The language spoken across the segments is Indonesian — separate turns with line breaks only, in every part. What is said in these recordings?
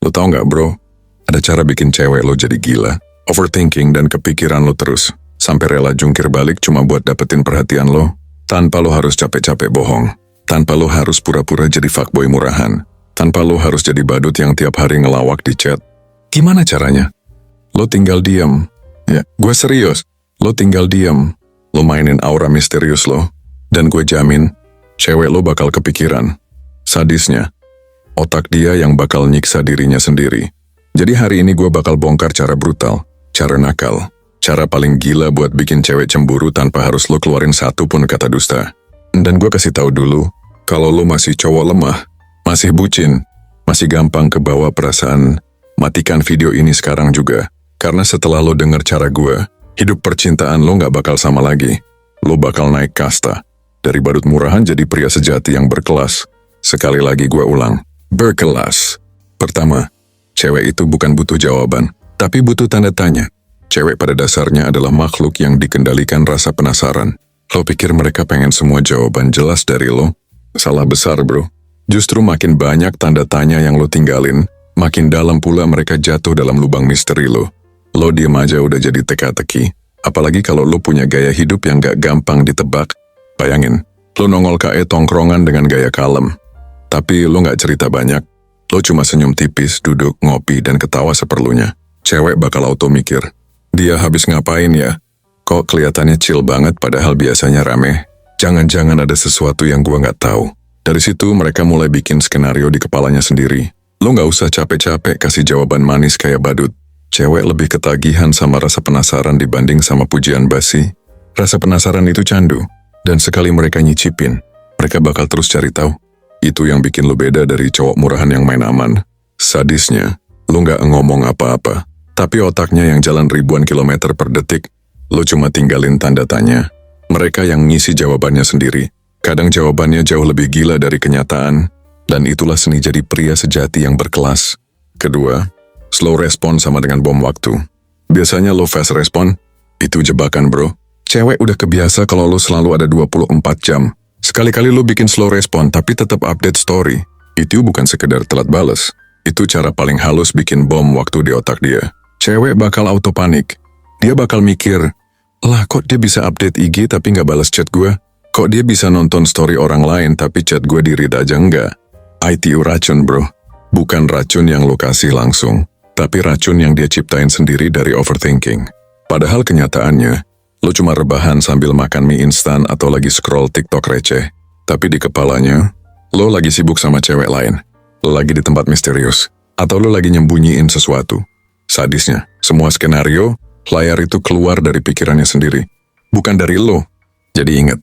Lo tau gak bro, ada cara bikin cewek lo jadi gila, overthinking dan kepikiran lo terus, sampai rela jungkir balik cuma buat dapetin perhatian lo, tanpa lo harus capek-capek bohong, tanpa lo harus pura-pura jadi fuckboy murahan, tanpa lo harus jadi badut yang tiap hari ngelawak di chat. Gimana caranya? Lo tinggal diam. Ya, gue serius. Lo tinggal diam, lo mainin aura misterius lo, dan gue jamin, cewek lo bakal kepikiran. Sadisnya, otak dia yang bakal nyiksa dirinya sendiri. Jadi hari ini gue bakal bongkar cara brutal, cara nakal, cara paling gila buat bikin cewek cemburu tanpa harus lo keluarin satu pun kata dusta. Dan gue kasih tahu dulu, kalau lo masih cowok lemah, masih bucin, masih gampang kebawa perasaan, matikan video ini sekarang juga. Karena setelah lo denger cara gue, hidup percintaan lo gak bakal sama lagi. Lo bakal naik kasta. Dari badut murahan jadi pria sejati yang berkelas. Sekali lagi gue ulang, berkelas. Pertama, cewek itu bukan butuh jawaban, tapi butuh tanda tanya. Cewek pada dasarnya adalah makhluk yang dikendalikan rasa penasaran. Lo pikir mereka pengen semua jawaban jelas dari lo? Salah besar bro. Justru makin banyak tanda tanya yang lo tinggalin, makin dalam pula mereka jatuh dalam lubang misteri lo. Lo diem aja udah jadi teka-teki. Apalagi kalau lo punya gaya hidup yang gak gampang ditebak. Bayangin, lo nongol ke tongkrongan dengan gaya kalem. Tapi lo gak cerita banyak. Lo cuma senyum tipis, duduk, ngopi, dan ketawa seperlunya. Cewek bakal auto mikir, dia habis ngapain ya? Kok kelihatannya chill banget padahal biasanya rame? Jangan-jangan ada sesuatu yang gua gak tahu. Dari situ mereka mulai bikin skenario di kepalanya sendiri. Lo gak usah capek-capek kasih jawaban manis kayak badut. Cewek lebih ketagihan sama rasa penasaran dibanding sama pujian basi. Rasa penasaran itu candu, dan sekali mereka nyicipin, mereka bakal terus cari tahu. Itu yang bikin lo beda dari cowok murahan yang main aman. Sadisnya, lo gak ngomong apa-apa, tapi otaknya yang jalan ribuan kilometer per detik, lo cuma tinggalin tanda tanya. Mereka yang ngisi jawabannya sendiri. Kadang jawabannya jauh lebih gila dari kenyataan, dan itulah seni jadi pria sejati yang berkelas. Kedua, slow respon sama dengan bom waktu. Biasanya lo fast respon, itu jebakan bro. Cewek udah kebiasa kalau lo selalu ada 24 jam. Sekali-kali lo bikin slow respon tapi tetap update story. Itu bukan sekedar telat bales. Itu cara paling halus bikin bom waktu di otak dia. Cewek bakal auto panik. Dia bakal mikir, lah kok dia bisa update IG tapi gak balas chat gue? Kok dia bisa nonton story orang lain tapi chat gue di read aja enggak? ITU racun bro. Bukan racun yang lo kasih langsung, tapi racun yang dia ciptain sendiri dari overthinking. Padahal kenyataannya, lo cuma rebahan sambil makan mie instan atau lagi scroll TikTok receh. Tapi di kepalanya, lo lagi sibuk sama cewek lain. Lo lagi di tempat misterius. Atau lo lagi nyembunyiin sesuatu. Sadisnya, semua skenario, layar itu keluar dari pikirannya sendiri. Bukan dari lo. Jadi ingat,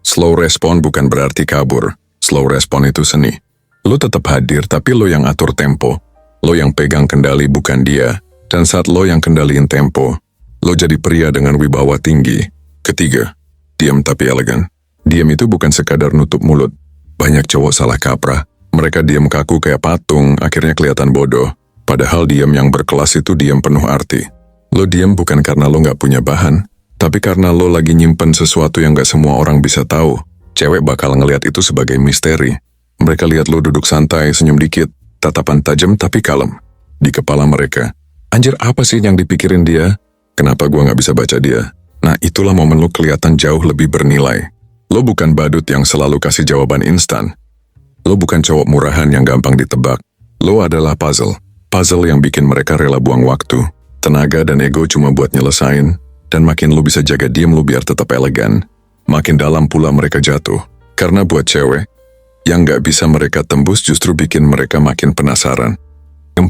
slow respon bukan berarti kabur. Slow respon itu seni. Lo tetap hadir tapi lo yang atur tempo. Lo yang pegang kendali bukan dia. Dan saat lo yang kendaliin tempo, lo jadi pria dengan wibawa tinggi. Ketiga, diam tapi elegan. Diam itu bukan sekadar nutup mulut. Banyak cowok salah kaprah. Mereka diam kaku kayak patung, akhirnya kelihatan bodoh. Padahal diam yang berkelas itu diam penuh arti. Lo diam bukan karena lo gak punya bahan, tapi karena lo lagi nyimpen sesuatu yang gak semua orang bisa tahu. Cewek bakal ngelihat itu sebagai misteri. Mereka lihat lo duduk santai, senyum dikit, tatapan tajam tapi kalem. Di kepala mereka, anjir apa sih yang dipikirin dia? Kenapa gua gak bisa baca dia? Nah itulah momen lo kelihatan jauh lebih bernilai. Lo bukan badut yang selalu kasih jawaban instan. Lo bukan cowok murahan yang gampang ditebak. Lo adalah puzzle. Puzzle yang bikin mereka rela buang waktu, tenaga dan ego cuma buat nyelesain. Dan makin lo bisa jaga diam lo biar tetap elegan, makin dalam pula mereka jatuh. Karena buat cewek, yang gak bisa mereka tembus justru bikin mereka makin penasaran. 4.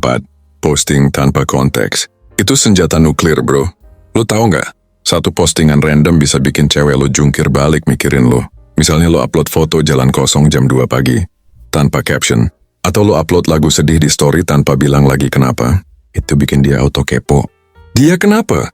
Posting tanpa konteks. Itu senjata nuklir bro. Lo tahu gak? Satu postingan random bisa bikin cewek lo jungkir balik mikirin lo. Misalnya lo upload foto jalan kosong jam 2 pagi, tanpa caption. Atau lo upload lagu sedih di story tanpa bilang lagi kenapa. Itu bikin dia auto kepo. Dia kenapa?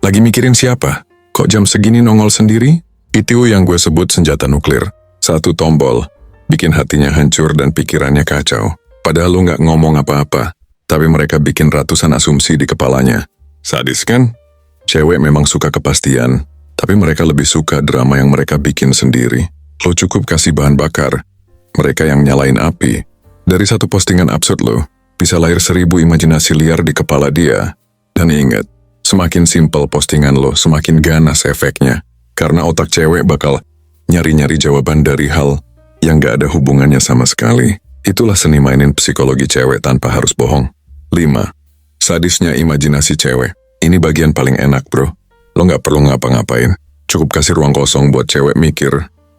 Lagi mikirin siapa? Kok jam segini nongol sendiri? Itu yang gue sebut senjata nuklir. Satu tombol, bikin hatinya hancur dan pikirannya kacau. Padahal lo gak ngomong apa-apa, tapi mereka bikin ratusan asumsi di kepalanya. Sadis kan? Cewek memang suka kepastian, tapi mereka lebih suka drama yang mereka bikin sendiri. Lo cukup kasih bahan bakar, mereka yang nyalain api. Dari satu postingan absurd lo, Bisa lahir 1000 imajinasi liar di kepala dia. Dan ingat, semakin simpel postingan lo, semakin ganas efeknya. Karena otak cewek bakal nyari-nyari jawaban dari hal yang gak ada hubungannya sama sekali. Itulah seni mainin psikologi cewek tanpa harus bohong. 5. Sadisnya imajinasi cewek. Ini bagian paling enak, bro. Lo gak perlu ngapa-ngapain. Cukup kasih ruang kosong buat cewek mikir.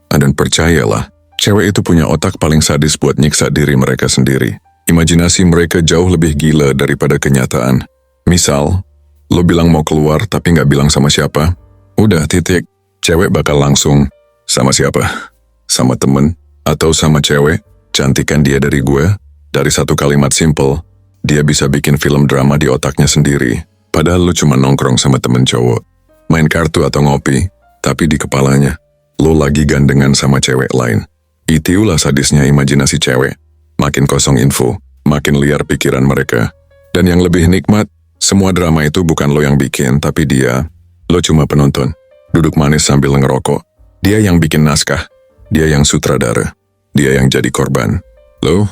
Dan percayalah, cewek itu punya otak paling sadis buat nyiksa diri mereka sendiri. Imajinasi mereka jauh lebih gila daripada kenyataan. Misal, lo bilang mau keluar tapi gak bilang sama siapa. Udah, titik. Cewek bakal langsung, sama siapa? Sama temen? Atau sama cewek? Cantikan dia dari gue? Dari satu kalimat simple, dia bisa bikin film drama di otaknya sendiri. Padahal lo cuma nongkrong sama temen cowok. Main kartu atau ngopi, tapi di kepalanya, lo lagi gandengan sama cewek lain. Itulah sadisnya imajinasi cewek. Makin kosong info, makin liar pikiran mereka. Dan yang lebih nikmat, semua drama itu bukan lo yang bikin, tapi dia. Lo cuma penonton. Duduk manis sambil ngerokok. Dia yang bikin naskah. Dia yang sutradara. Dia yang jadi korban. Lo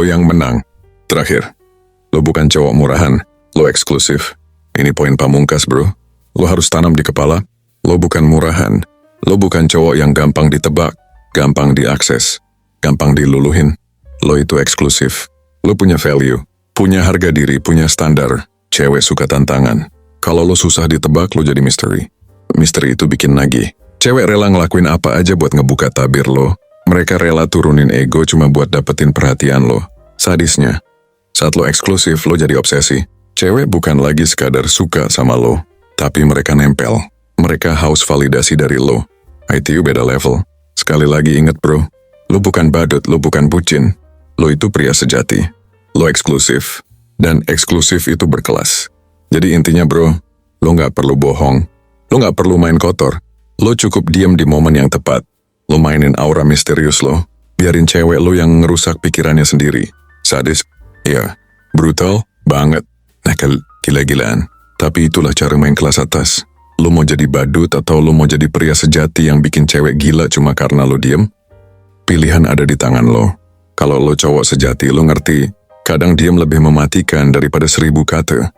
yang menang. Terakhir, lo bukan cowok murahan. Lo eksklusif. Ini poin pamungkas, bro. Lo harus tanam di kepala. Lo bukan murahan. Lo bukan cowok yang gampang ditebak, gampang diakses, gampang diluluhin. Lo itu eksklusif. Lo punya value, punya harga diri, punya standar. Cewek suka tantangan. Kalau lo susah ditebak, lo jadi misteri. Misteri itu bikin nagih. Cewek rela ngelakuin apa aja buat ngebuka tabir lo. Mereka rela turunin ego cuma buat dapetin perhatian lo. Sadisnya, saat lo eksklusif, lo jadi obsesi. Cewek bukan lagi sekadar suka sama lo, tapi mereka nempel. Mereka haus validasi dari lo. ITU beda level. Sekali lagi inget, bro. Lo bukan badut, lo bukan bucin. Lo itu pria sejati. Lo eksklusif. Dan eksklusif itu berkelas. Jadi intinya, bro, lo gak perlu bohong. Lo gak perlu main kotor. Lo cukup diam di momen yang tepat. Lo mainin aura misterius lo. Biarin cewek lo yang ngerusak pikirannya sendiri. Sadis? Iya. Brutal? Banget. Nakal, gila-gilaan. Tapi itulah cara main kelas atas. Lo mau jadi badut atau lo mau jadi pria sejati yang bikin cewek gila cuma karena lo diem? Pilihan ada di tangan lo. Kalau lo cowok sejati, lo ngerti, kadang diem lebih mematikan daripada 1000 kata.